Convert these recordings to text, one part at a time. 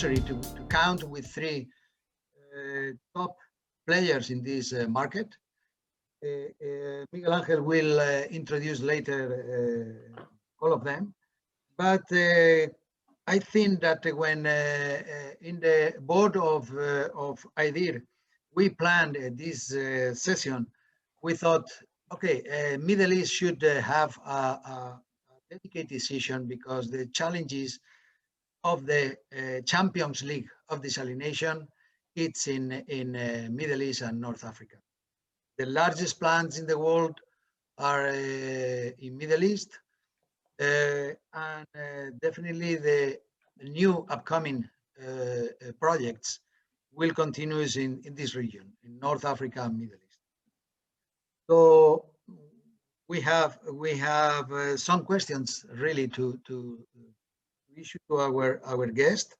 necessary to count with three top players in this market. Miguel Ángel will introduce later all of them, but I think that when in the board of IDIR we planned this session, we thought, okay, Middle East should have a dedicated session because the challenges of the Champions League of desalination, it's in Middle East and North Africa. The largest plants in the world are in Middle East, and definitely the new upcoming projects will continue in this region, in North Africa and Middle East. So we have some questions really to issue to our guest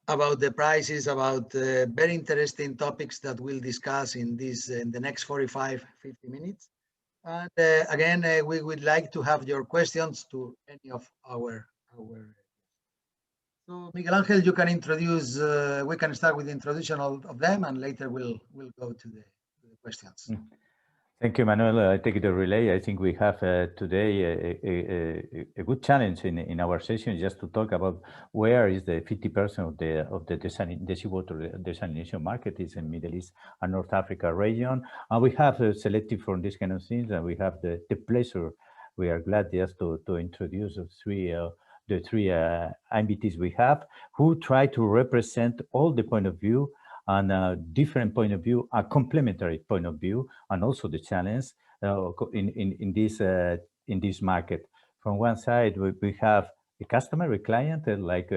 about the prices, about very interesting topics that we'll discuss in the next 45-50 minutes. And again, we would like to have your questions to any of our. So Miguel Ángel, you can introduce. We can start with the introduction of them, and later we'll go to the questions. Thank you, Manuel. I take the relay. I think we have today a good challenge in our session, just to talk about where is the 50% of the seawater desalination market is in Middle East and North Africa region. And we have selected from this kind of things, and we have the pleasure. We are glad just to introduce the three invitees we have, who try to represent all the point of view and a different point of view, a complementary point of view, and also the challenge in this market. From one side, we have a customer, a client, like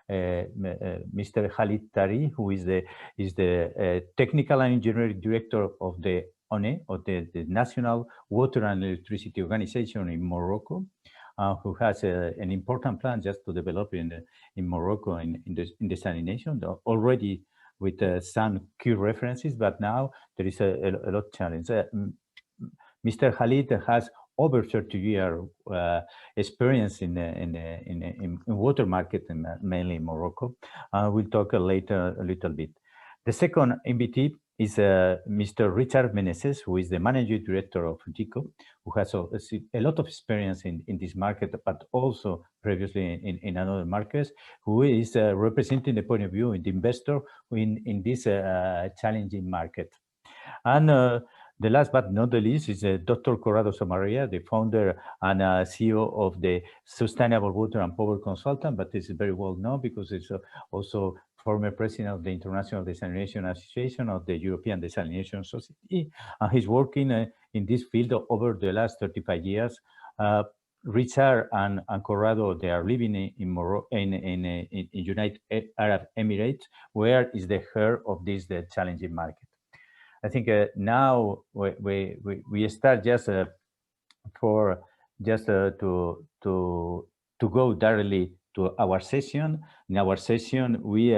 Mr. Khalid Tahri, who is the technical and engineering director of the ONEE, of the National Water and Electricity Organization in Morocco, who has an important plan just to develop in Morocco in desalination already, with some key references, but now there is a lot of challenge. Mr. Khalid has over 30 years experience in water market, and mainly in Morocco. We'll talk later a little bit. The second invitee is Mr. Richard Menezes, who is the managing director of UTICO, who has a lot of experience in this market, but also previously in other markets, who is representing the point of view in the investor in this challenging market. And the last but not the least is Dr. Corrado Sommariva, the founder and CEO of the Sustainable Water and Power Consultant, but is very well known because it's also former president of the International Desalination Association of the European Desalination Society. He's working in this field over the last 35 years. Richard and Corrado, they are living in Morocco, in United Arab Emirates, where is the heart of this challenging market. I think now we start just to go directly to our session. In our session, we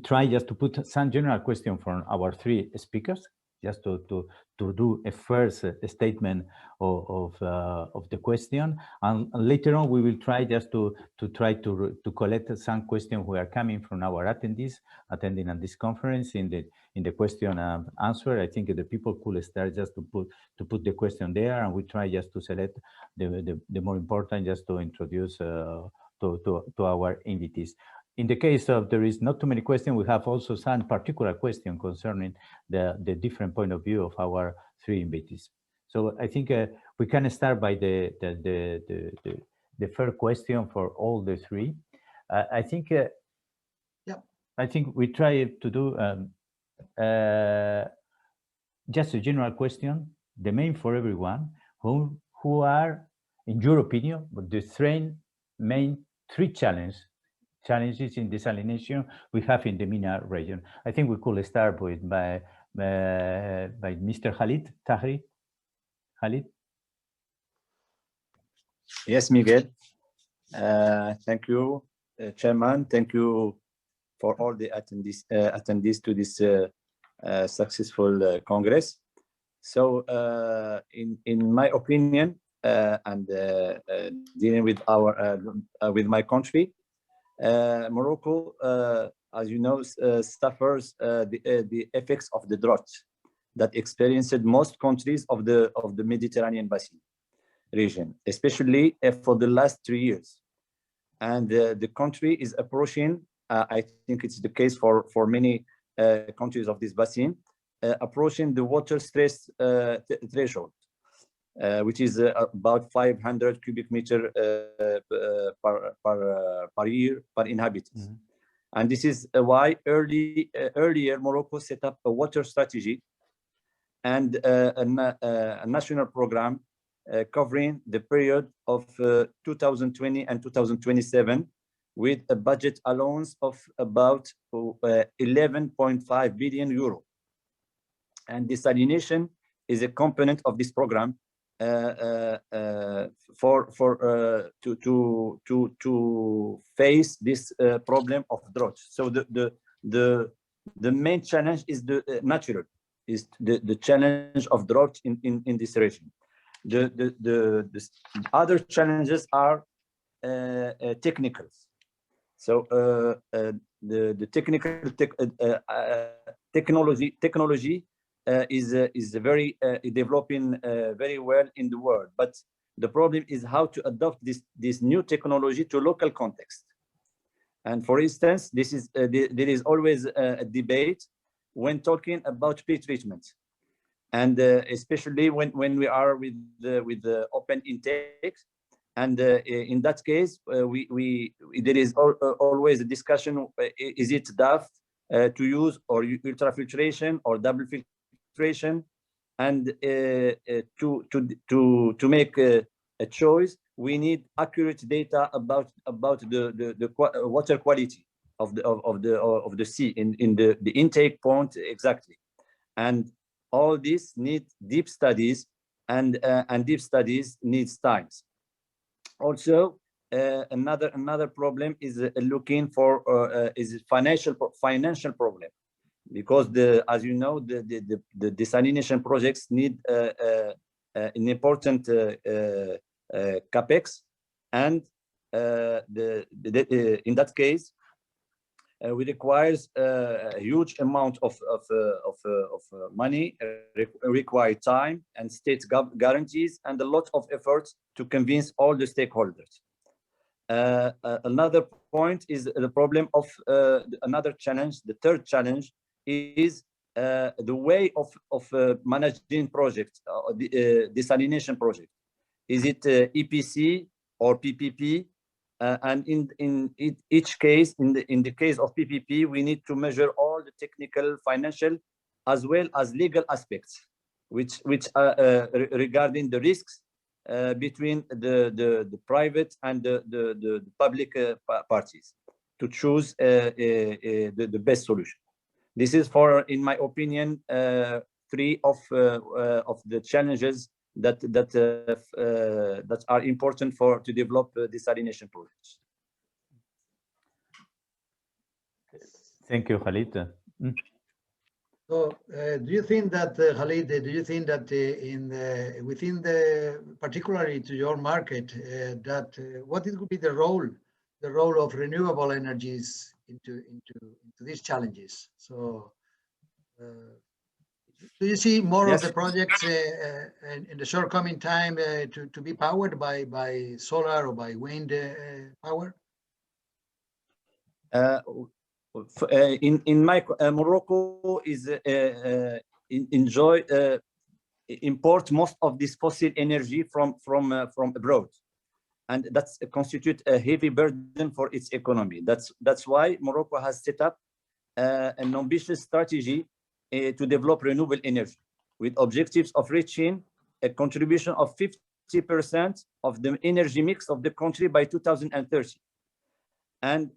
try just to put some general question from our three speakers, just to do a first statement of the question, and later on we will try just to collect some questions who are coming from our attendees attending on this conference in the question and answer. I think the people could start just to put the question there, and we try just to select the more important, just to introduce to our invitees. In the case of there is not too many questions, we have also some particular question concerning the different point of view of our three invitees. So I think we can start by the first question for all the three. I think I think we try to do just a general question, the main for everyone, who are, in your opinion, the main three challenges in desalination we have in the MENA region. I think we could start with by Mr. Khalid Tahri. Khalid. Yes, Miguel. Thank you, Chairman. Thank you for all the attendees to this successful Congress. So, in my opinion, and dealing with with my country, Morocco, as you know, suffers the effects of the drought that experienced most countries of the Mediterranean basin region, especially for the last 3 years. And the country is approaching, I think it's the case for many countries of this basin, approaching the water stress threshold, which is about 500 cubic meter per year per inhabitant. Mm-hmm. And this is why earlier Morocco set up a water strategy and a national program covering the period of 2020 and 2027 with a budget allowance of about 11.5 billion euro. And desalination is a component of this program to face this problem of drought. So the main challenge is the challenge of drought in this region. The other challenges are technical. So the technology is very developing very well in the world, but the problem is how to adopt this new technology to local context. And for instance, there is always a debate when talking about pre-treatment, and especially when we are with the open intake. And in that case, there is always a discussion: is it daft to use or ultrafiltration or double filtration? And to make a choice, we need accurate data about the water quality of the sea in the intake point exactly. And all this needs deep studies, and deep studies needs times. Also, another problem is looking for is financial problem, because as you know, the desalination projects need an important capex, and in that case, we requires a huge amount of money, require time and state guarantees, and a lot of efforts to convince all the stakeholders. Another point is the problem of another challenge. The third challenge is the way of managing projects, desalination project. Is it EPC or PPP? And in each case, in the case of PPP, we need to measure all the technical, financial, as well as legal aspects, which are regarding the risks between the private and the public parties to choose the best solution. This is, in my opinion, three of the challenges that are important to develop desalination projects. Thank you, Khalid. So, do you think that, Khalid, within particularly to your market, what it would be the role of renewable energies into these challenges? So, do you see more of the projects in the short coming time to be powered by solar or by wind power? In my Morocco is import most of this fossil energy from abroad, and that's constitute a heavy burden for its economy. That's why Morocco has set up an ambitious strategy to develop renewable energy, with objectives of reaching a contribution of 50% of the energy mix of the country by 2030. And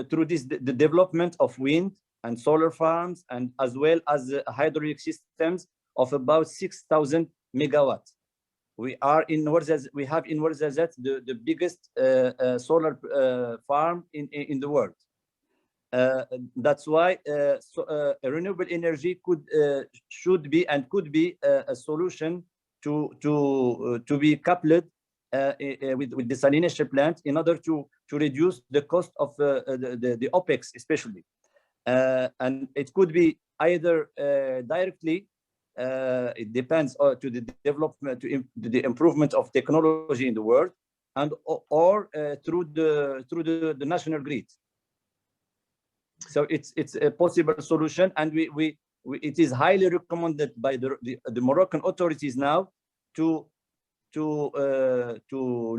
through this, the development of wind and solar farms, and as well as hydraulic systems of about 6,000 megawatts. We have in Ouarzazate the biggest solar farm in the world. That's why renewable energy should be and could be a solution to be coupled with desalination plant in order to reduce the cost of the OPEX especially. And it could be either directly, it depends to the development, to the improvement of technology in the world, and or through the national grid. So it's a possible solution, and it is highly recommended by the Moroccan authorities now to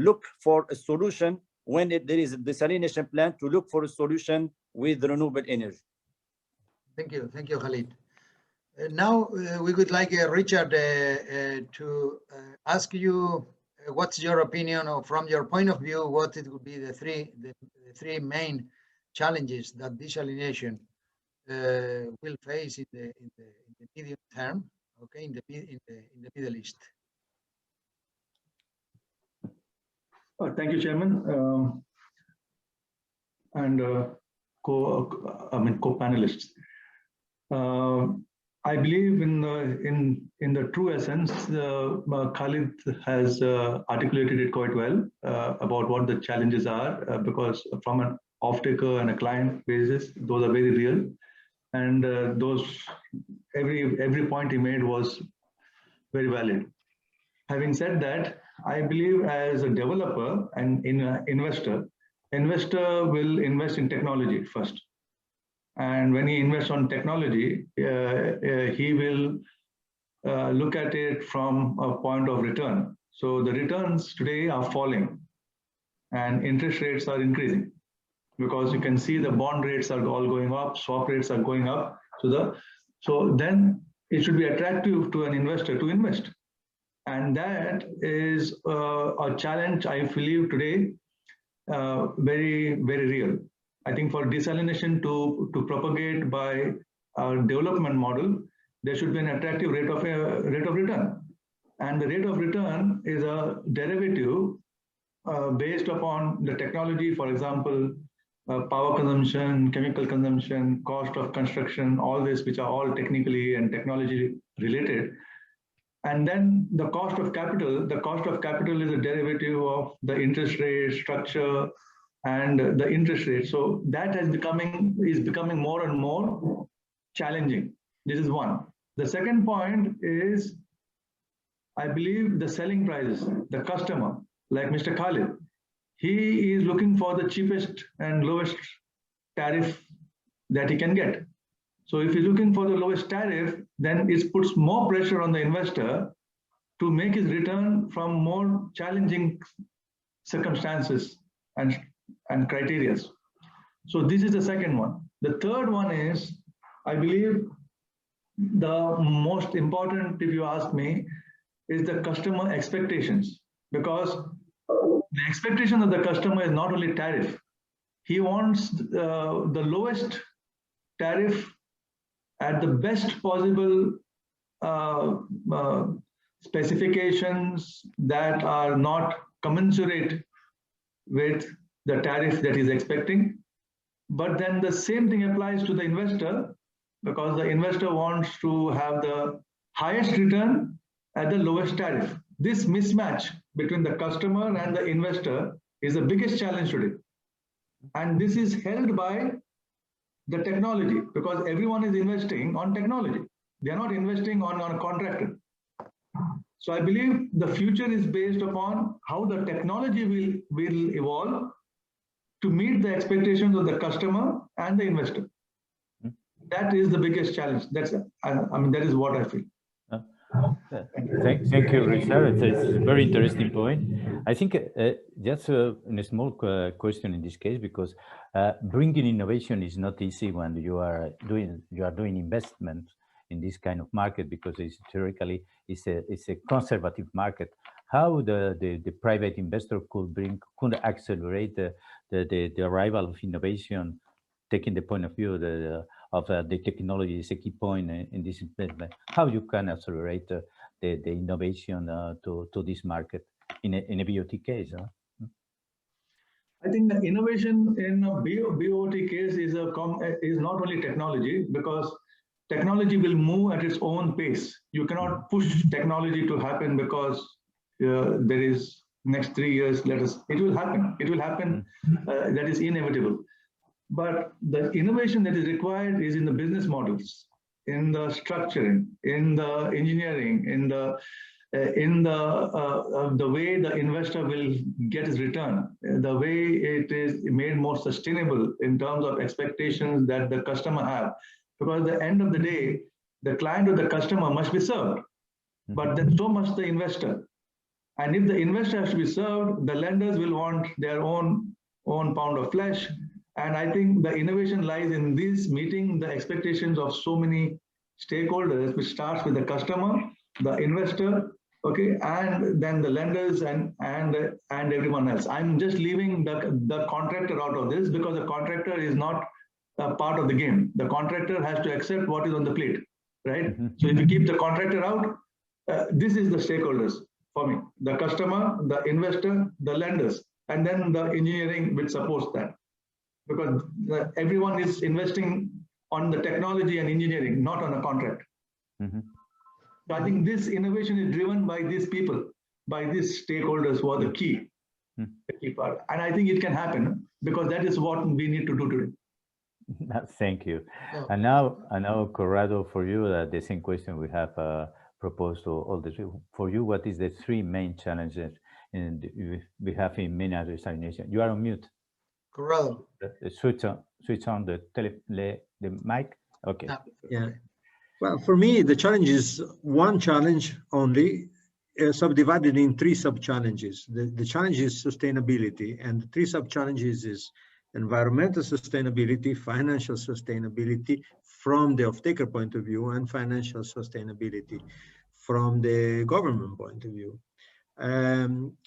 look for a solution when there is a desalination plant, to look for a solution with renewable energy. Thank you, Khalid. Now we would like Richard to ask you what's your opinion, or from your point of view, what it would be the three main challenges that desalination will face in the medium term, okay, in the Middle East. Thank you, Chairman, and co-panelists. I believe in the true essence, Khalid has articulated it quite well about what the challenges are, because from an off-taker and a client basis, those are very real, and every point he made was very valid. Having said that, I believe as a developer and investor will invest in technology first. And when he invests on technology, he will look at it from a point of return. So the returns today are falling and interest rates are increasing, because you can see the bond rates are all going up, swap rates are going up. So then it should be attractive to an investor to invest. And that is a challenge, I believe, today, very, very real. I think for desalination to propagate by our development model, there should be an attractive rate of return. And the rate of return is a derivative based upon the technology, for example, power consumption, chemical consumption, cost of construction, all this, which are all technically and technology related. And then the cost of capital is a derivative of the interest rate structure and the interest rate. So that is becoming more and more challenging. This is one. The second point is, I believe, the selling prices. The customer, like Mr. Khalid, he is looking for the cheapest and lowest tariff that he can get. So if he's looking for the lowest tariff, then it puts more pressure on the investor to make his return from more challenging circumstances and criteria. So this is the second one. The third one is, I believe, the most important, if you ask me, is the customer expectations, because the expectation of the customer is not only tariff. He wants the lowest tariff at the best possible specifications that are not commensurate with the tariff that he's expecting. But then the same thing applies to the investor, because the investor wants to have the highest return at the lowest tariff. This mismatch between the customer and the investor is the biggest challenge today. And this is held by the technology, because everyone is investing on technology. They are not investing on a contractor. So I believe the future is based upon how the technology will evolve to meet the expectations of the customer and the investor. That is the biggest challenge. That is what I feel. Thank you, Richard. It's a very interesting point. I think just a small question in this case, because bringing innovation is not easy when you are doing investment in this kind of market, because it's theoretically it's a conservative market. How the private investor could accelerate the arrival of innovation, taking the point of view of the technology is a key point in this investment. How you can accelerate the innovation to this market in a BOT case? Huh? I think the innovation in a BOT case is not only technology, because technology will move at its own pace. You cannot push technology to happen because there is next 3 years, it will happen. It will happen. That is inevitable. But the innovation that is required is in the business models, in the structuring, in the engineering, in the way the investor will get his return, the way it is made more sustainable in terms of expectations that the customer have. Because at the end of the day, the client or the customer must be served, but then so must the investor. And if the investor has to be served, the lenders will want their own pound of flesh. And I think the innovation lies in this meeting the expectations of so many stakeholders, which starts with the customer, the investor, okay, and then the lenders and everyone else. I'm just leaving the contractor out of this because the contractor is not a part of the game. The contractor has to accept what is on the plate, right? So if you keep the contractor out, this is the stakeholders for me: the customer, the investor, the lenders, and then the engineering which supports that. Because everyone is investing on the technology and engineering, not on a contract. So I think this innovation is driven by these people, by these stakeholders who are the key part. And I think it can happen because that is what we need to do today. Thank you. Yeah. And now, Corrado, for you, the same question we have proposed to all the three. For you, what is the three main challenges we have in MENA Desalination? You are on mute. Corrado. Switch on the mic. Okay. Yeah. Well, for me, the challenge is one challenge only, subdivided in three sub-challenges. The challenge is sustainability, and the three sub-challenges is environmental sustainability, financial sustainability from the off-taker point of view, and financial sustainability from the government point of view.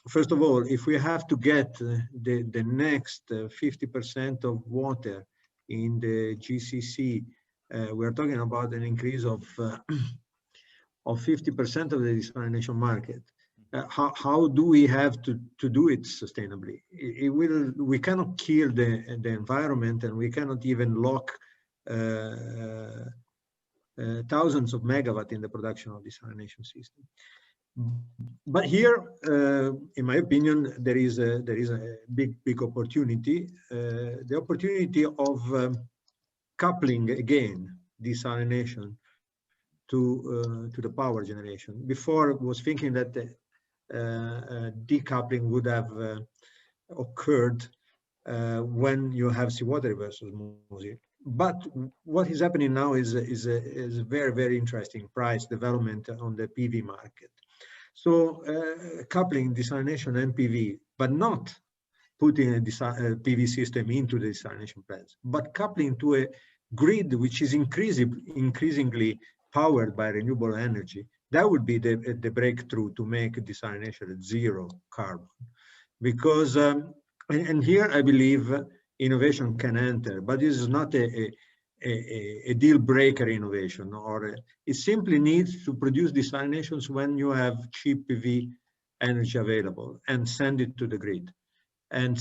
First of all, if we have to get the next 50% of water in the GCC, we're talking about an increase of 50% of the desalination market. How do we have to do it sustainably? We cannot kill the environment, and we cannot even lock thousands of megawatts in the production of desalination system. But here, in my opinion, there is a big opportunity. The opportunity of coupling again desalination to the power generation. Before, I was thinking that decoupling would have occurred when you have seawater reverse osmosis. But what is happening now is a very interesting price development on the PV market. So coupling desalination and PV, but not putting a PV system into the desalination plants, but coupling to a grid which is increasingly powered by renewable energy. That would be the breakthrough to make desalination at zero carbon. Because, and here I believe innovation can enter, but this is not a deal breaker innovation, or it simply needs to produce desalinations when you have cheap PV energy available and send it to the grid and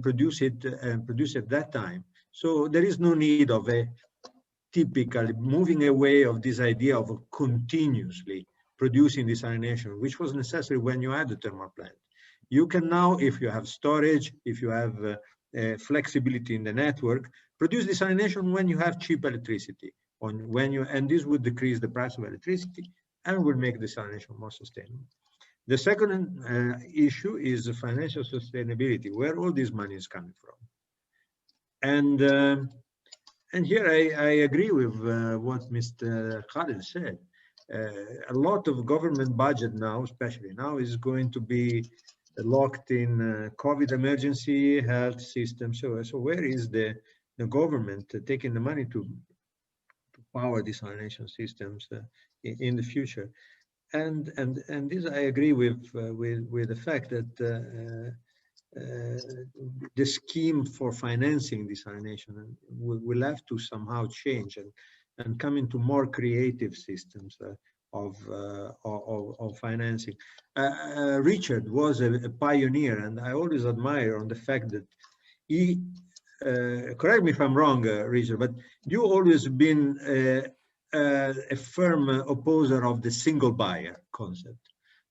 produce it at that time. So there is no need of a typically moving away of this idea of continuously producing desalination, which was necessary when you had the thermal plant. You can now, if you have storage, if you have flexibility in the network, produce desalination when you have cheap electricity, and this would decrease the price of electricity and would make desalination more sustainable. The second issue is the financial sustainability, where all this money is coming from. And here I agree with what Mr. Khalid said. A lot of government budget now, especially now, is going to be locked in COVID emergency health system. So where is the government taking the money to power desalination systems in the future? And this I agree with the fact that the scheme for financing desalination will have to somehow change and come into more creative systems of financing. Richard was a pioneer, and I always admire on the fact that he, correct me if I'm wrong, Richard, but you always been a firm opposer of the single buyer concept.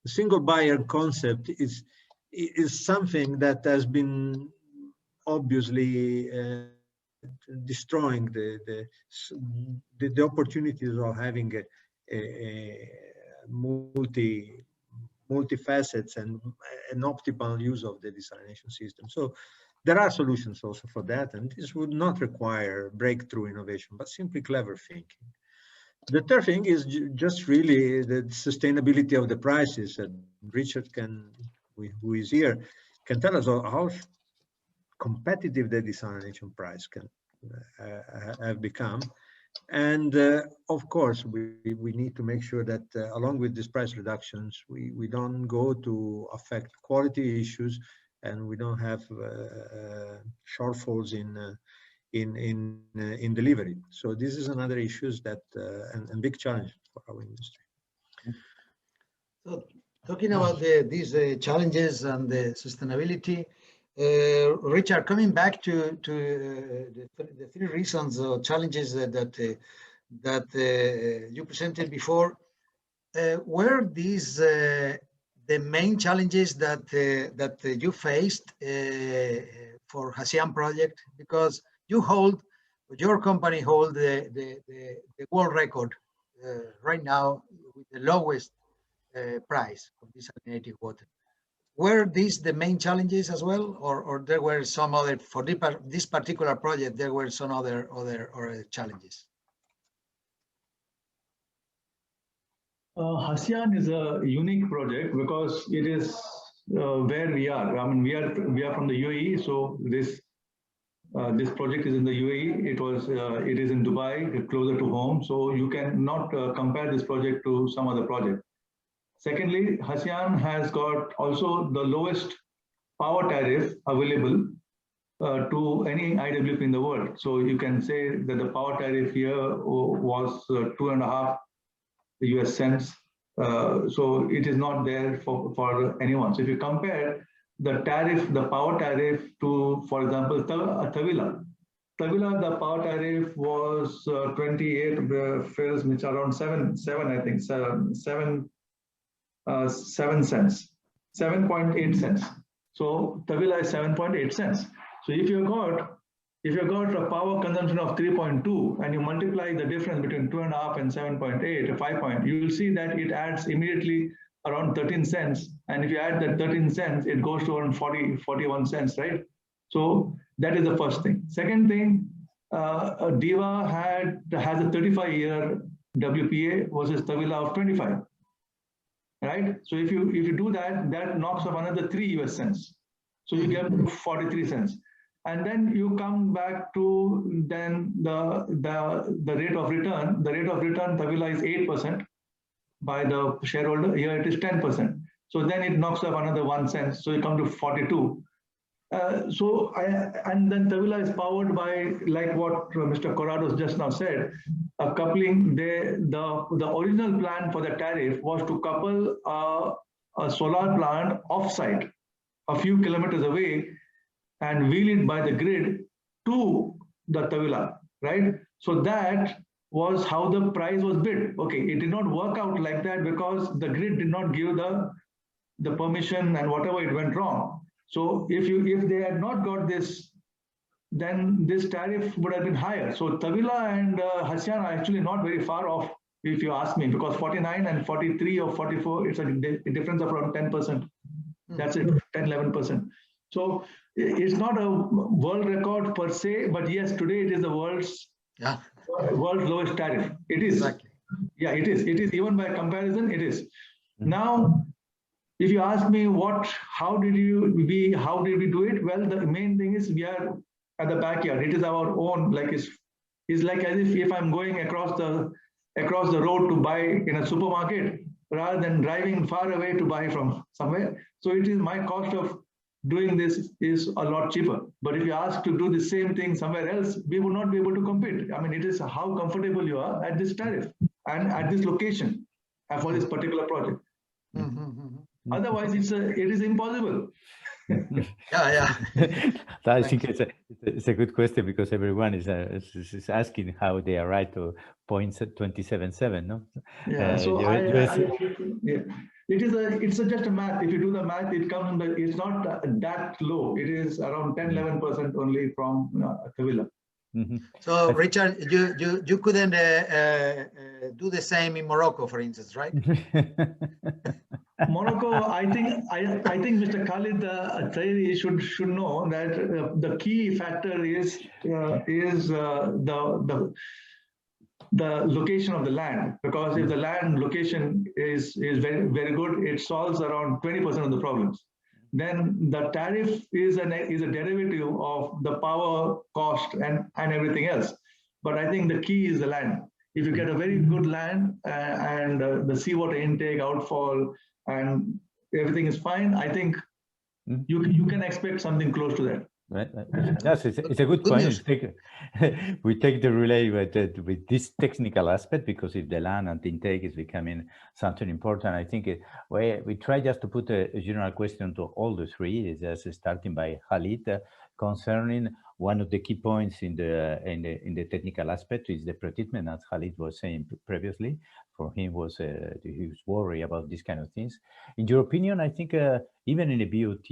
The single buyer concept is something that has been obviously destroying the opportunities of having a multi-facets and an optimal use of the desalination system. So there are solutions also for that, and this would not require breakthrough innovation, but simply clever thinking. The third thing is just really the sustainability of the prices. And Richard who is here, can tell us how competitive the desalination price can have become. And of course, we need to make sure that along with these price reductions, we don't go to affect quality issues, and we don't have shortfalls in delivery. So this is another issue that and big challenge for our industry. So talking about these challenges and the sustainability, Richard, coming back to the three reasons or challenges that you presented before, were these the main challenges that you faced for Hassian project? Because your company hold the world record right now with the lowest price of desalinated water. Were these the main challenges as well, or there were some other, for this particular project, there were some other challenges? Hassian is a unique project because it is where we are. I mean, we are from the UAE, so this project is in the UAE. It is in Dubai, closer to home, so you cannot compare this project to some other project. Secondly, Hassian has got also the lowest power tariff available to any IWP in the world. So you can say that the power tariff here was 2.5 US cents. So it is not there for anyone. So if you compare the power tariff to, for example, Tawila, the power tariff was 28 fills, which are around 7 I think, 7 cents, 7.8 cents. So Tawila is 7.8 cents. So if you got a power consumption of 3.2 and you multiply the difference between 2.5 and 7.8 or 5 you will see that it adds immediately around 13 cents. And if you add that 13 cents, it goes to around 41 cents, right? So that is the first thing. Second thing, DEWA has a 35-year WPA versus Tawila of 25. Right? So if you do that, that knocks off another 3 US cents. So you get 43 cents. And then you come back to then the rate of return. The rate of return, Tawila is 8% by the shareholder. Here it is 10%. So then it knocks off another 1 cent. So you come to 42. And then Tawila is powered by, like what Mr. Corrado just now said, a coupling. The original plan for the tariff was to couple a solar plant offsite, a few kilometers away, and wheel it by the grid to the Tawila, right? So that was how the price was bid. Okay, it did not work out like that because the grid did not give the permission and whatever, it went wrong. So if they had not got this, then this tariff would have been higher. So Tawila and Hassian are actually not very far off, if you ask me, because 49 and 43 or 44, it's a difference of around 10%. That's it, 10-11%. So it's not a world record per se, but yes, today it is the world's lowest tariff. It is. Exactly. Yeah, it is. It is, even by comparison, it is. Now, if you ask me how did we do it? Well, the main thing is we are at the backyard. It is our own, like it's like as if I'm going across the road to buy in a supermarket rather than driving far away to buy from somewhere. So it is, my cost of doing this is a lot cheaper. But if you ask to do the same thing somewhere else, we will not be able to compete. I mean, it is how comfortable you are at this tariff and at this location for this particular project. Otherwise, it is impossible. Yeah. I think it's a good question, because everyone is asking how they arrive to 0.277, no? Yeah. it's just a math. If you do the math, it comes in the, it's not that low. It is around 10-11% only from Tawila. So Richard, you couldn't do the same in Morocco, for instance, right? Morocco, I think Mr. Khalid Tahri should know that the key factor is the location of the land, because if the land location is very, very good, it solves around 20% of the problems. Then the tariff is a derivative of the power cost and everything else. But I think the key is the land. If you get a very good land and the seawater intake, outfall, and everything is fine, I think you can expect something close to that. Right. Yes, it's a good point. We take the relay with this technical aspect, because if the land and intake is becoming something important, I think we try just to put a general question to all the three, just starting by Khalid, concerning one of the key points in the technical aspect is the pre-treatment, as Khalid was saying previously. For him, he was worried about these kind of things. In your opinion, I think even in the BOT,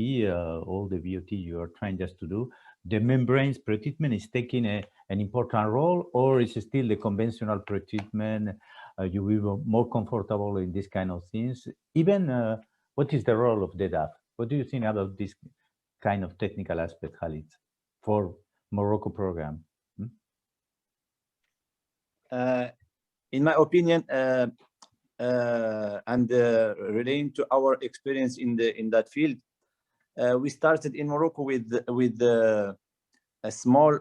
all the BOT you are trying just to do, the membranes pre-treatment is taking an important role, or is it still the conventional pre-treatment? You will be more comfortable in this kind of things. Even what is the role of the DAF? What do you think about this kind of technical aspect, Khalid, for Morocco program? In my opinion, and relating to our experience in that field, we started in Morocco with a small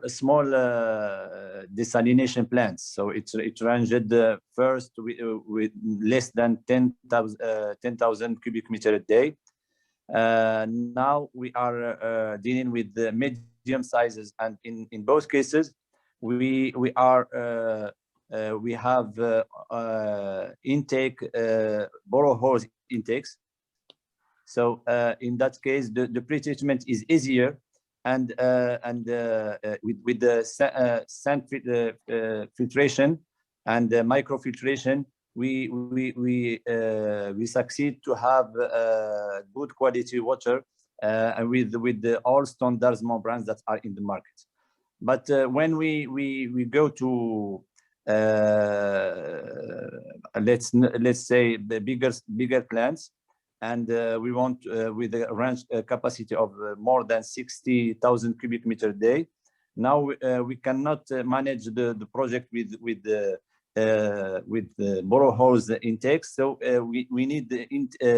desalination plants. So it ranged first with less than 10,000 cubic meter a day. Now we are dealing with the medium sizes, and in both cases we have intake borehole intakes. So in that case, the pre-treatment is easier, and with the sand filtration and the microfiltration, we succeed to have good quality water and with the all standards membranes that are in the market. But when we go to let's say the bigger plants, and we want with a range capacity of more than 60,000 cubic meter a day. Now we cannot manage the project with the boreholes intakes, so we need the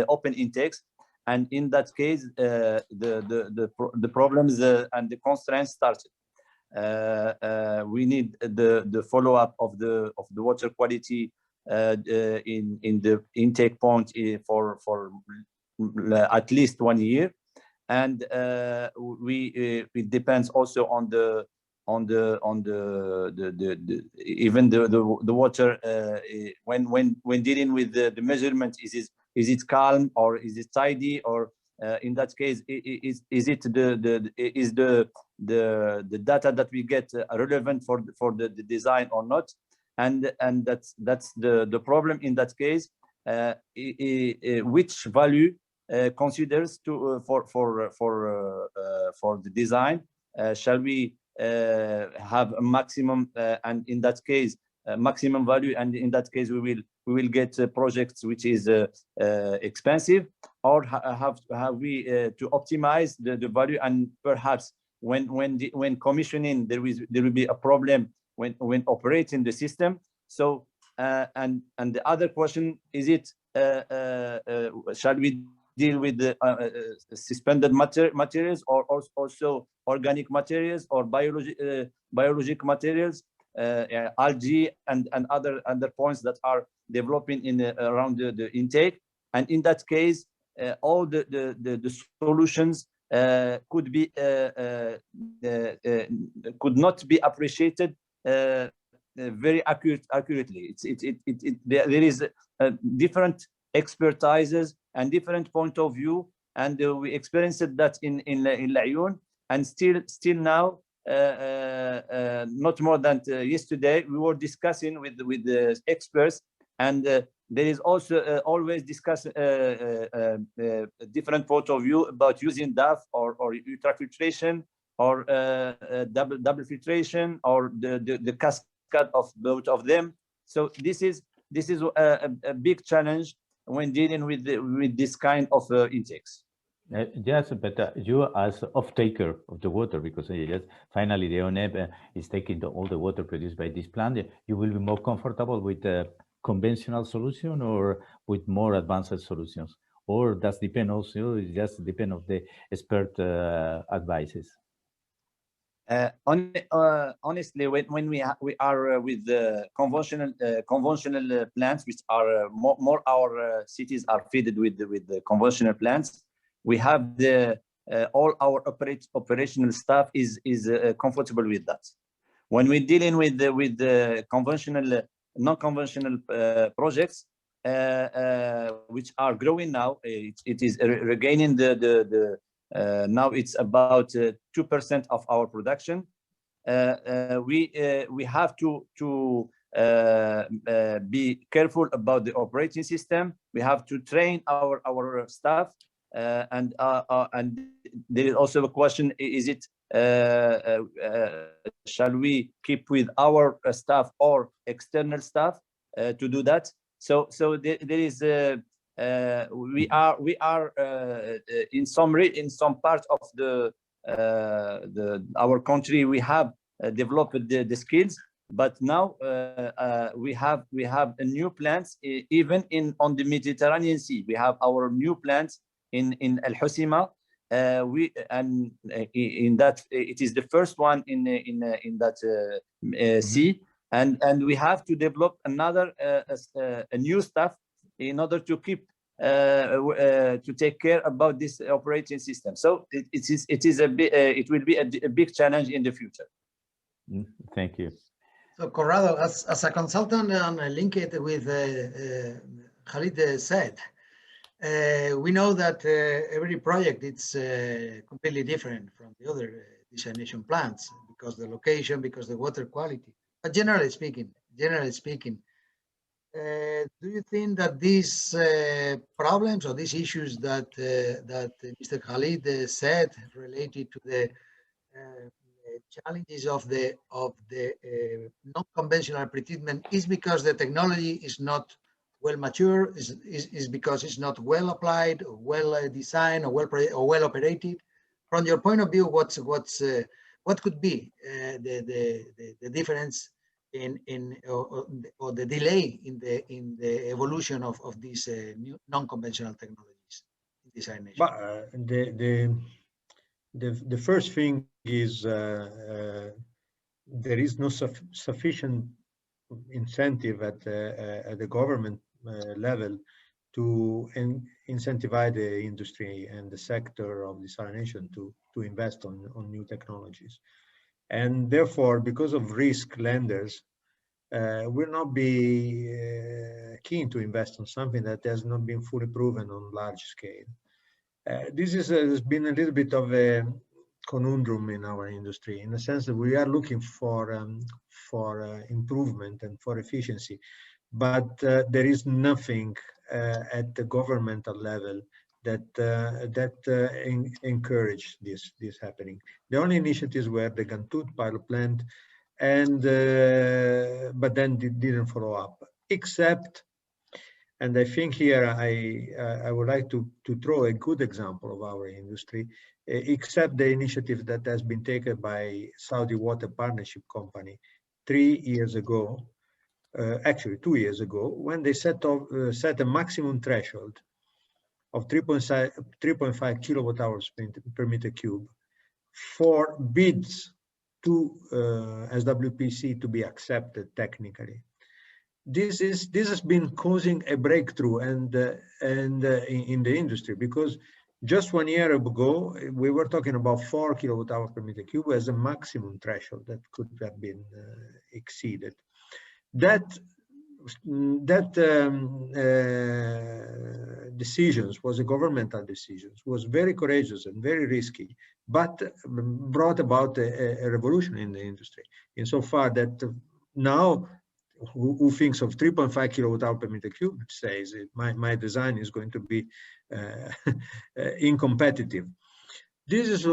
open intakes, and in that case the problems and the constraints started. We need the follow-up of the water quality in the intake point for at least 1 year, and it depends also on the even the water when dealing with the measurement. Is it calm, or is it tidy, or in that case is it the data that we get relevant for the design or not? And that's the problem in that case. Which value considers for the design? Shall we have a maximum, and in that case maximum value, and in that case we will get projects which is expensive, or have we to optimize the value, and perhaps when commissioning there will be a problem when operating the system. So and the other question is, shall we deal with the suspended materials, or also organic materials, or biologic materials, algae and other points that are developing in around the intake? And in that case all the solutions could not be appreciated very accurately. There is different expertises and different point of view, and we experienced that in Laayoune, and still now not more than yesterday we were discussing with the experts, and there is also always discuss different point of view about using DAF or ultrafiltration or double filtration or the cascade of both of them. So this is a big challenge when dealing with this kind of intakes. Yes, but you as off-taker of the water, because finally the ONEE is taking all the water produced by this plant, you will be more comfortable with the conventional solution or with more advanced solutions? Or does depend also, it just depend of the expert advices? Honestly, when we are with the conventional plants, which are more our cities are fitted with the conventional plants, we have the all our operational staff is comfortable with that. When we're dealing with the conventional non-conventional projects, which are growing now, it is regaining the now it's about 2% of our production. We have to be careful about the operating system. We have to train our staff, and there is also a question: is it shall we keep with our staff or external staff to do that? So there is we are in some parts of our country we have developed the skills, but now we have a new plants even on the Mediterranean Sea. We have our new plants in Al Husima. In that it is the first one in that sea, and we have to develop another a new staff in order to keep to take care about this operating system. So it is a bit it will be a big challenge in the future. Thank you. So Corrado, as a consultant and link it with Khalid said, we know that every project it's completely different from the other desalination plants because the location, because the water quality. But generally speaking, do you think that these problems or these issues that Mr. Khalid said related to the challenges of the non-conventional pretreatment is because the technology is not well mature, is because it's not well applied, or well designed, or well operated? From your point of view, what could be the difference or the delay in the evolution of these new non-conventional technologies in desalination? But the first thing is there is no sufficient incentive at the government level to incentivize the industry and the sector of desalination to invest on new technologies. And therefore, because of risk, lenders will not be keen to invest on something that has not been fully proven on large scale. This has been a little bit of a conundrum in our industry, in the sense that we are looking for improvement and for efficiency, but there is nothing at the governmental level that encourage this happening. The only initiatives were the Gantut pilot plant, and but then didn't follow up. Except, and I think here I would like to throw a good example of our industry, except the initiative that has been taken by Saudi Water Partnership Company 3 years ago, actually 2 years ago, when they set a maximum threshold of 3.5 kilowatt hours per meter cube for bids to SWPC to be accepted technically. This has been causing a breakthrough in the industry, because just 1 year ago we were talking about 4 kilowatt hours per meter cube as a maximum threshold that could have been exceeded. That decisions was a governmental decisions, was very courageous and very risky, but brought about a revolution in the industry, insofar that now who thinks of 3.5 kilowatt hour per meter cube says my design is going to be incompetitive. This is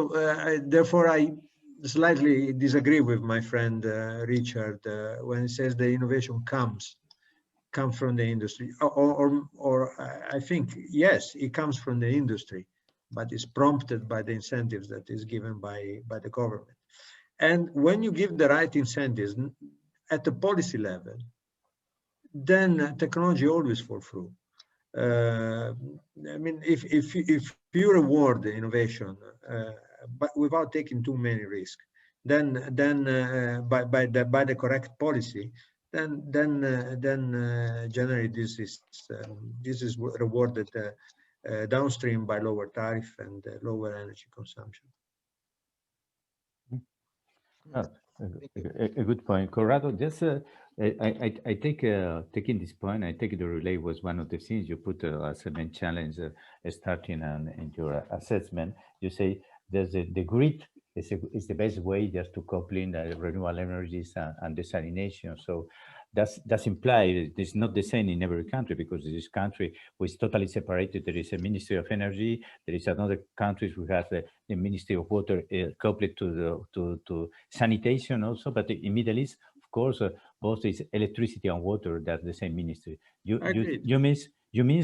therefore I slightly disagree with my friend Richard when he says the innovation comes from the industry, or I think yes, it comes from the industry, but it's prompted by the incentives that is given by the government. And when you give the right incentives at the policy level, then technology always falls through. I mean, if you reward the innovation, but without taking too many risks, then by the correct policy, then generally this is rewarded downstream by lower tariff and lower energy consumption. Oh, a good point, Corrado. Just I take taking this point. I take the relay was one of the things you put as a main challenge starting in your assessment. You say there's the grid is the best way just to coupling renewable energies and desalination. So that's implied. It's not the same in every country because this country was totally separated. There is a Ministry of Energy. There is another countries who has the Ministry of Water coupled to sanitation also. But in Middle East, of course, both is electricity and water. That's the same ministry. You means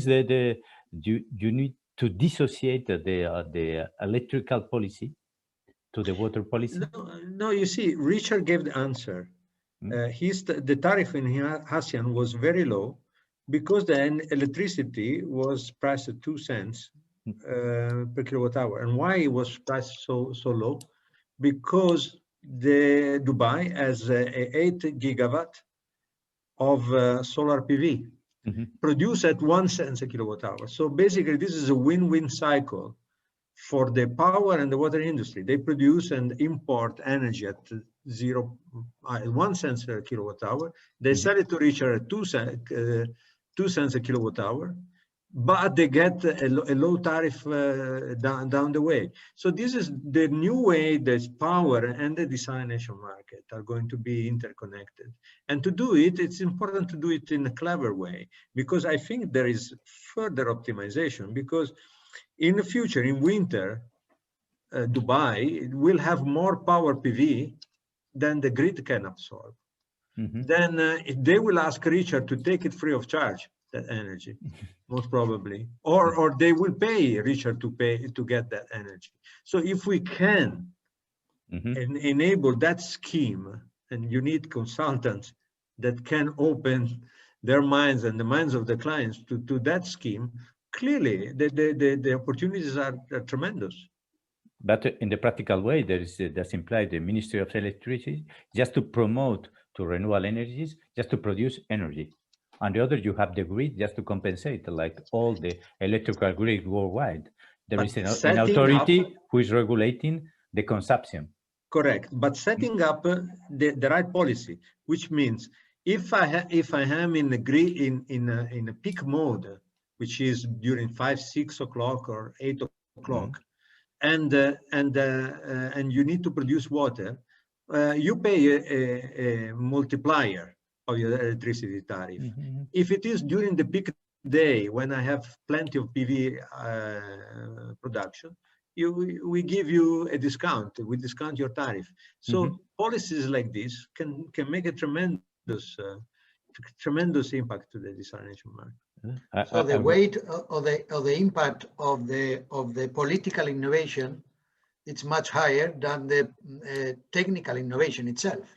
that you need to dissociate the electrical policy to the water policy? No, you see, Richard gave the answer. The tariff in ASEAN was very low because the electricity was priced at 2 cents per kilowatt hour. And why it was priced so low? Because Dubai has 8 gigawatt of solar PV produced at 1 cent a kilowatt hour. So basically, this is a win-win cycle for the power and the water industry. They produce and import energy at 1 cent a kilowatt hour. They sell it to Richard at 2 cents a kilowatt hour, but they get a low tariff down the way. So this is the new way that power and the desalination market are going to be interconnected. And to do it, it's important to do it in a clever way, because I think there is further optimization, because in the future, in winter, Dubai will have more power PV than the grid can absorb. Then they will ask Richard to take it free of charge, that energy, most probably, or they will pay Richard to get that energy. So if we can enable that scheme, and you need consultants that can open their minds and the minds of the clients to that scheme, clearly the opportunities are tremendous. But in the practical way, that's implied the Ministry of Electricity just to promote to renewable energies, just to produce energy. On the other, you have the grid just to compensate, like all the electrical grid worldwide. There is an authority who is regulating the consumption. Correct, but setting up the right policy, which means if I am in the grid in a peak mode, which is during 5, 6 o'clock or 8 o'clock, and you need to produce water, you pay a multiplier of your electricity tariff. If it is during the peak day when I have plenty of PV production, we give you a discount. We discount your tariff. So policies like this can make a tremendous impact to the desalination market. So the weight of the impact of the political innovation, it's much higher than the technical innovation itself.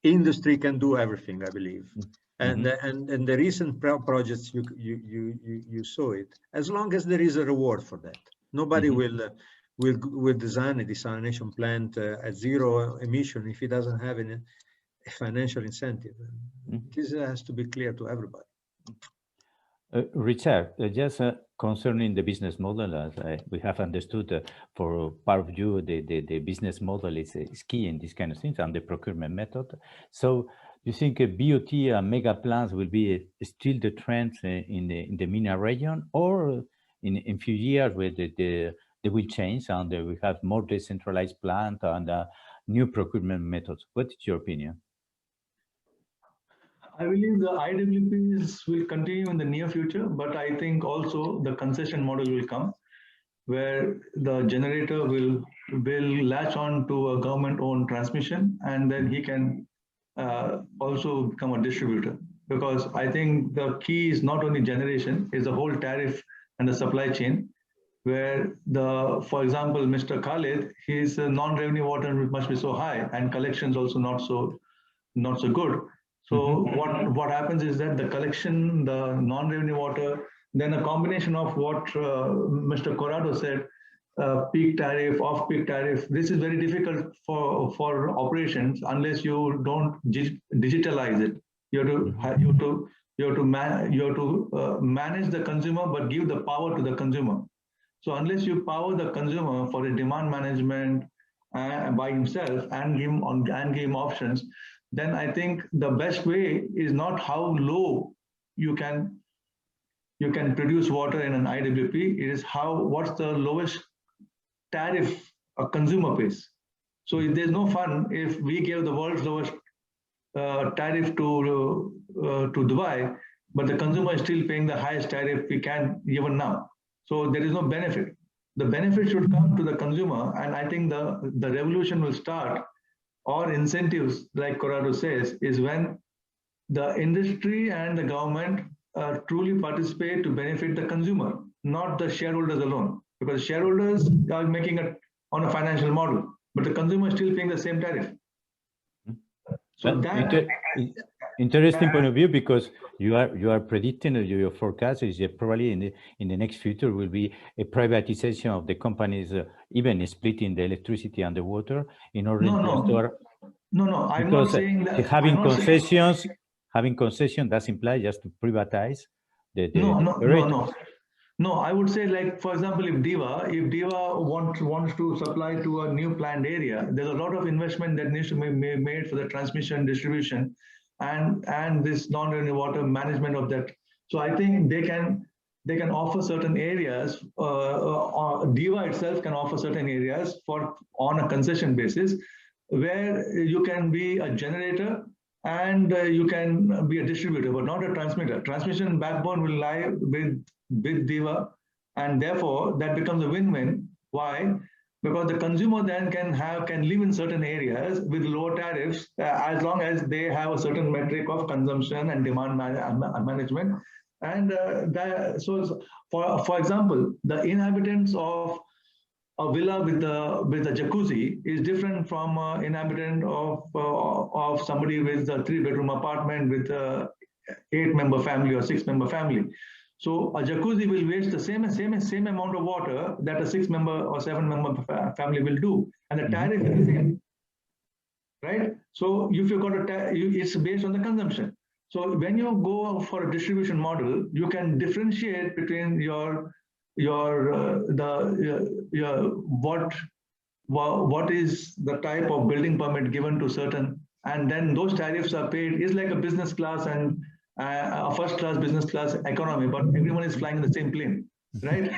Industry can do everything, I believe, and the recent projects you saw it. As long as there is a reward for that, nobody will design a desalination plant at 0 emission if it doesn't have a financial incentive. This has to be clear to everybody. Richard, just concerning the business model, as we have understood, for part of you, the business model is key in these kind of things and the procurement method. So you think BOT and mega plants will be still the trend in the MENA region, or in few years where they will change and we have more decentralized plant and new procurement methods? What is your opinion? I believe the IWPs will continue in the near future, but I think also the concession model will come, where the generator will latch on to a government-owned transmission, and then he can also become a distributor. Because I think the key is not only generation, is the whole tariff and the supply chain, where for example, Mr. Khalid, his non-revenue water must be so high, and collections also not so good. So what happens is that the collection, the non-revenue water, then a combination of what Mr. Corrado said, peak tariff, off-peak tariff. This is very difficult for operations unless you don't digitalize it. You have to manage the consumer, but give the power to the consumer. So unless you power the consumer for the demand management by himself and give him options, then I think the best way is not how low you can produce water in an IWP. It is what's the lowest tariff a consumer pays. So there's no fun if we give the world's lowest tariff to Dubai, but the consumer is still paying the highest tariff we can even now. So there is no benefit. The benefit should come to the consumer, and I think the revolution will start, or incentives, like Corrado says, is when the industry and the government truly participate to benefit the consumer, not the shareholders alone. Because shareholders are making it on a financial model, but the consumer is still paying the same tariff. So interesting point of view, because you are predicting, your forecast is that probably in the next future will be a privatization of the companies, even splitting the electricity and the water in order to store. No, I'm not saying that. Having concession does imply just to privatize the No, I would say, like, for example, if DEWA wants to supply to a new planned area, there's a lot of investment that needs to be made for the transmission, distribution, and this non-revenue water management of that. So I think they can offer certain areas, DEWA itself can offer certain areas on a concession basis, where you can be a generator and you can be a distributor, but not a transmitter. Transmission backbone will lie with DEWA, and therefore that becomes a win-win. Why? Because the consumer then can live in certain areas with lower tariffs, as long as they have a certain metric of consumption and demand management. And so for example, the inhabitants of a villa with a jacuzzi is different from an inhabitant of somebody with a 3-bedroom apartment with a 8-member family or 6-member family. So a jacuzzi will waste the same amount of water that a 6-member or 7-member family will do, and the tariff is the same, right? So if you got it's based on the consumption. So when you go for a distribution model, you can differentiate between what is the type of building permit given to certain, and then those tariffs are paid. It's like a business class and a first class, business class economy, but everyone is flying in the same plane, right?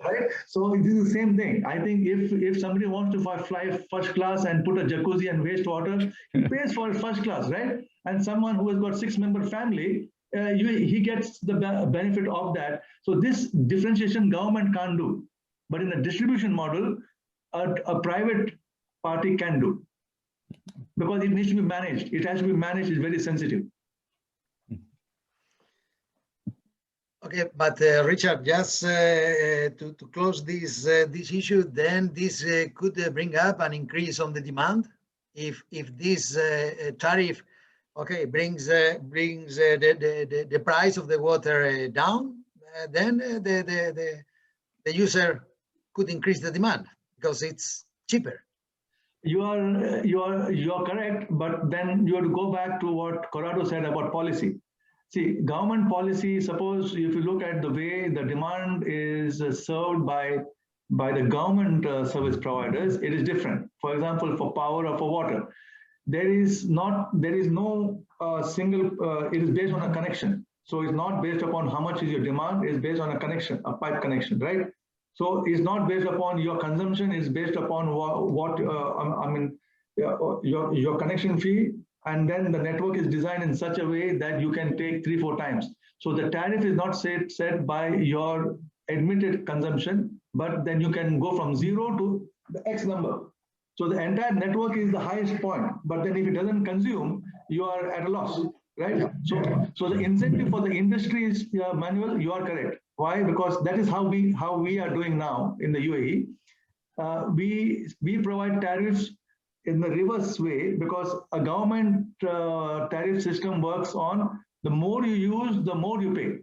Right? So it is the same thing. I think if somebody wants to fly first class and put a jacuzzi and wastewater, he pays for first class, right? And someone who has got 6-member family, he gets the benefit of that. So this differentiation government can't do, but in a distribution model, a private party can do, because it needs to be managed. It has to be managed. It's very sensitive. Okay, but Richard, just to close this issue, then this could bring up an increase on the demand if this tariff, okay, brings the price of the water down, then the user could increase the demand because it's cheaper. You are correct, but then you have to go back to what Corrado said about policy. See, government policy, suppose if you look at the way the demand is served by the government service providers, it is different. For example, for power or for water, there is no single, it is based on a connection. So it's not based upon how much is your demand, it's based on a connection, a pipe connection, right? So it's not based upon your consumption, it's based upon your connection fee and then the network is designed in such a way that you can take 3-4 times. So the tariff is not set by your admitted consumption, but then you can go from 0 to the X number. So the entire network is the highest point, but then if it doesn't consume, you are at a loss, right? So the incentive for the industry is, Manuel, you are correct. Why? Because that is how we are doing now in the UAE. We provide tariffs in the reverse way, because a government tariff system works on the more you use, the more you pay,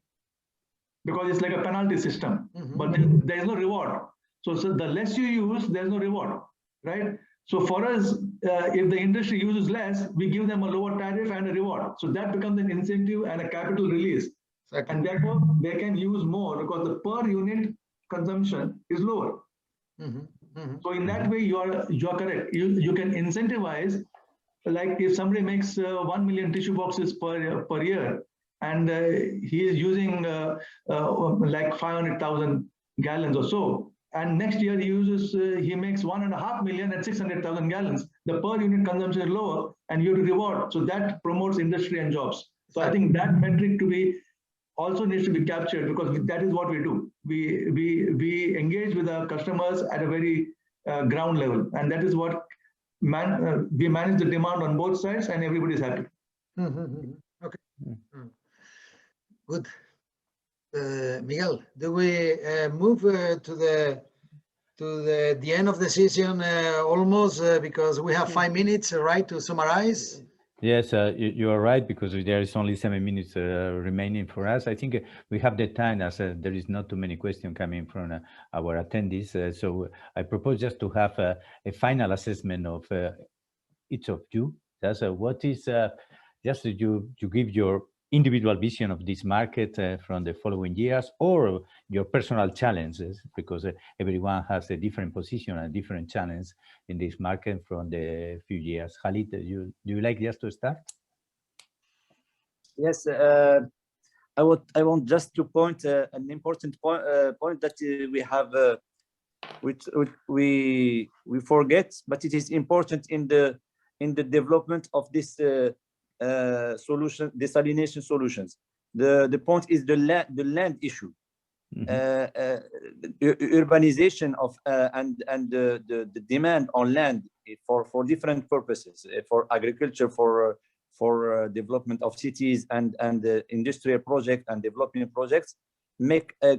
because it's like a penalty system, but there is no reward. So the less you use, there's no reward, right? So for us, if the industry uses less, we give them a lower tariff and a reward. So that becomes an incentive and a capital release. Exactly. And therefore, they can use more because the per unit consumption is lower. So in that way, you are correct. You can incentivize, like if somebody makes 1 million tissue boxes per year, and he is using like 500,000 gallons or so, and next year he makes 1.5 million at 600,000 gallons. The per unit consumption is lower, and you have to reward. So that promotes industry and jobs. So I think that metric also needs to be captured, because that is what we do. We engage with our customers at a very ground level, and that is what we manage the demand on both sides, and everybody is happy. Okay, good. Miguel, do we move to the end of the session almost, because we have 5 minutes, right, to summarize? Yes, you are right, because there is only 7 minutes remaining for us. I think we have the time, as there is not too many questions coming from our attendees. So I propose just to have a final assessment of each of you. That's what is, just you give your individual vision of this market from the following years, or your personal challenges, because everyone has a different position and different challenge in this market from the few years. Khalid, do you like just to start? Yes, I want just to point an important point that we have, which we forget, but it is important in the development of this desalination solutions. The point is the land issue. Urbanization of and the demand on land for different purposes, for agriculture, for development of cities and industrial project and development projects, make a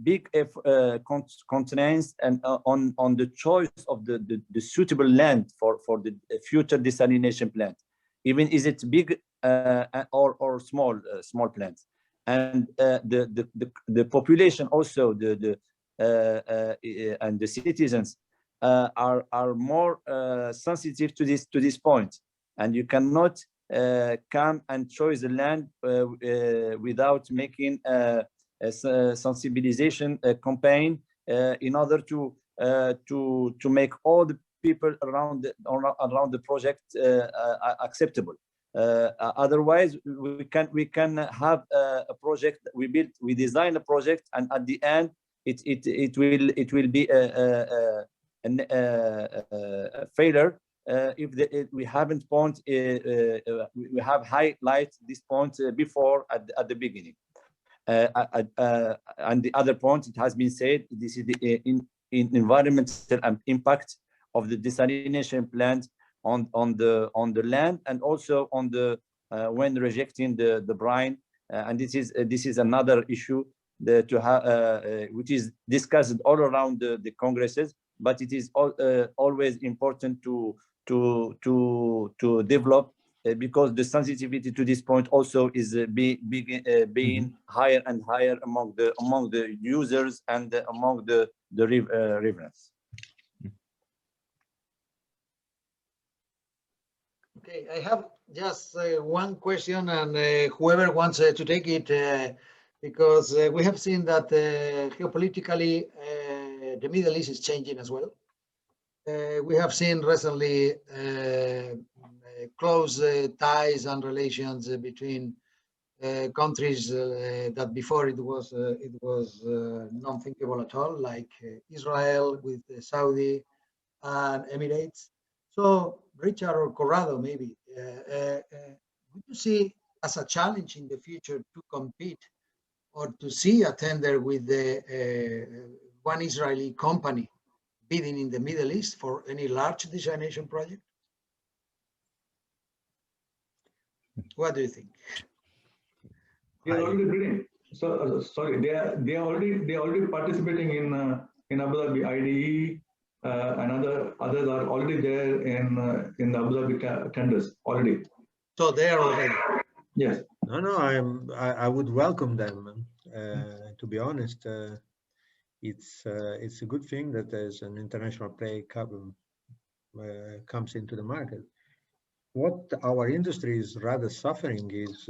big constraints and on the choice of the suitable land for the future desalination plant. Even is it big or small plants, and the population also and the citizens are more sensitive to this point, and you cannot come and choose the land without making a sensibilization campaign in order to make all the people around the project acceptable. Otherwise, we can have a project we design a project, and at the end it will be a failure if we haven't we have highlight this point before at the beginning. And the other point, it has been said, this is the environmental impact of the desalination plant on the land, and also on the when rejecting the brine, and this is another issue which is discussed all around the congresses, but it is always important to develop, because the sensitivity to this point also is being higher and higher among the users and among the reference. Okay, I have just one question, and whoever wants to take it, because we have seen that geopolitically the Middle East is changing as well. We have seen recently close ties and relations between countries that before it was non-thinkable at all, like Israel with Saudi and Emirates. So Richard or Corrado, maybe, would you see as a challenge in the future to compete or to see a tender with the one Israeli company bidding in the Middle East for any large desalination project? What do you think? They are already bidding. So sorry, they are already participating in Abu Dhabi IDE, and others are already there in the Abu Dhabi tenders already. So they are already. Yes. No, I would welcome them. To be honest, it's a good thing that there's an international play comes into the market. What our industry is rather suffering is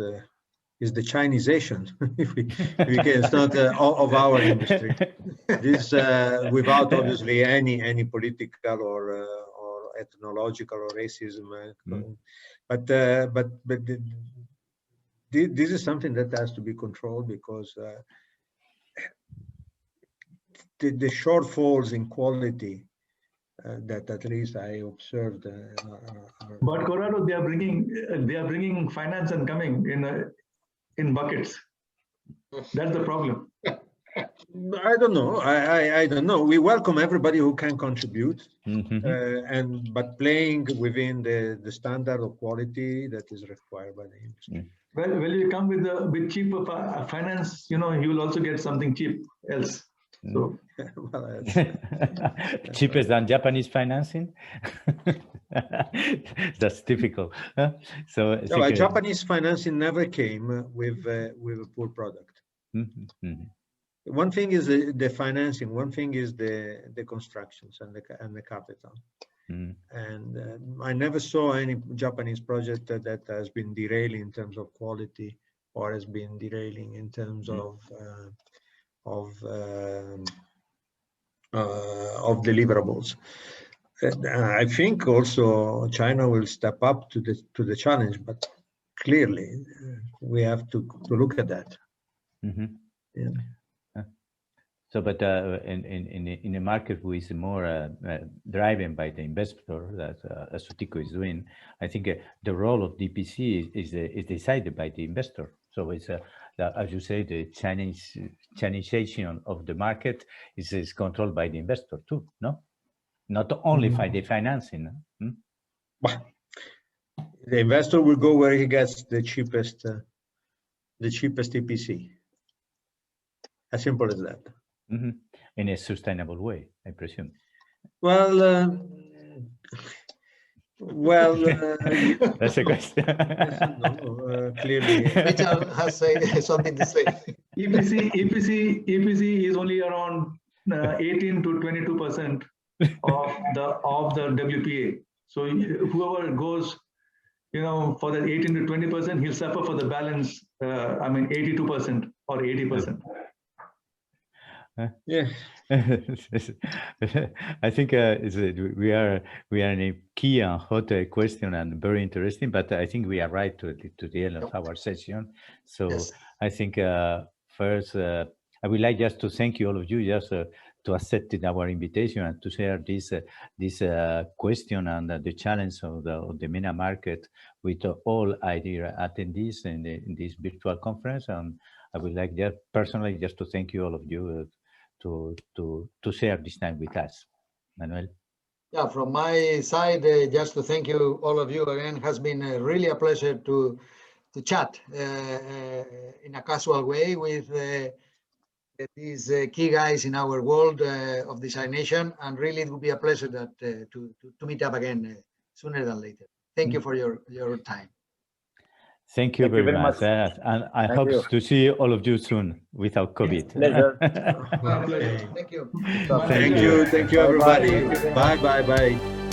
the Chineization, if we can, it's not of our industry. This without obviously any political or ethnological or racism, but this is something that has to be controlled, because the shortfalls in quality that at least I observed. But Corrado, they are bringing finance and coming in buckets. That's the problem. I don't know. I don't know. We welcome everybody who can contribute, but playing within the standard of quality that is required by the industry. Well, when you come with cheap finance, you will also get something cheap else. So, well, cheaper than Japanese financing. That's difficult. Huh? So Japanese financing never came with a poor product. One thing is the financing. One thing is the constructions and the capital. And I never saw any Japanese project that has been derailing in terms of quality, or has been derailing in terms of deliverables. I think also China will step up to the challenge, but clearly we have to look at that. Yeah. So, but in a market who is more driven by the investor, that as UTICO is doing, I think the role of DPC is decided by the investor. So it's as you say, the Chineization of the market is controlled by the investor too, no? Not only by the financing. The investor will go where he gets the cheapest EPC. As simple as that. In a sustainable way, I presume. Well, that's a question. Clearly, Richard has something to say. EPC is only around 18 to 22% of the WPA. So whoever goes, for that 18 to 20%, he'll suffer for the balance. 82% or 80%. Yeah. I think we are in a key and hot question, and very interesting, but I think we are right to the end of our session. So yes. I think first I would like just to thank you, all of you, just to accept our invitation and to share this question and the challenge of the MENA market with all IDEA attendees in this virtual conference. And I would like just personally just to thank you, all of you, to share this time with us. Manuel? Yeah, from my side, just to thank you, all of you again. It has been really a pleasure to chat in a casual way with these key guys in our world of desalination, and really it would be a pleasure that to meet up again sooner than later. Thank you for your time. Thank you very much. And I hope to see all of you soon without COVID. Pleasure. Thank you. Thank you, everybody. Bye.